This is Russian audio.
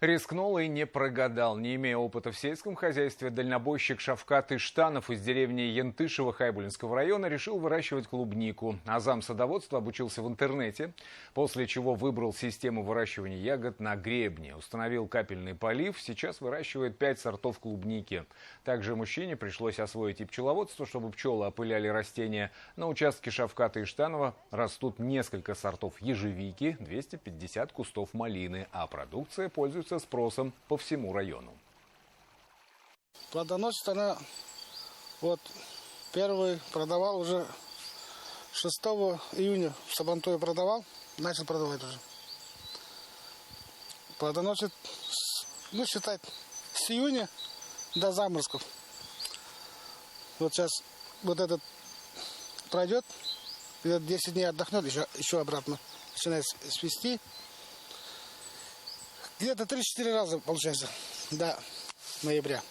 Рискнул и не прогадал. Не имея опыта в сельском хозяйстве, дальнобойщик Шавкат Иштанов из деревни Янтышево Хайбулинского района решил выращивать клубнику. Азам садоводства обучился в интернете, после чего выбрал систему выращивания ягод на гребне. Установил капельный полив, сейчас выращивает 5 сортов клубники. Также мужчине пришлось освоить и пчеловодство, чтобы пчелы опыляли растения. На участке Шавката Иштанова растут несколько сортов ежевики, 250 кустов малины, а продукция пользуется спросом по всему району. Плодоносит она, первый продавал уже 6 июня в Сабантуе продавал, начал продавать уже. Плодоносит, считать, с июня до заморозков. Сейчас этот пройдет, 10 дней отдохнет, еще обратно начинает свести. Где-то 3-4 раза, получается, до ноября.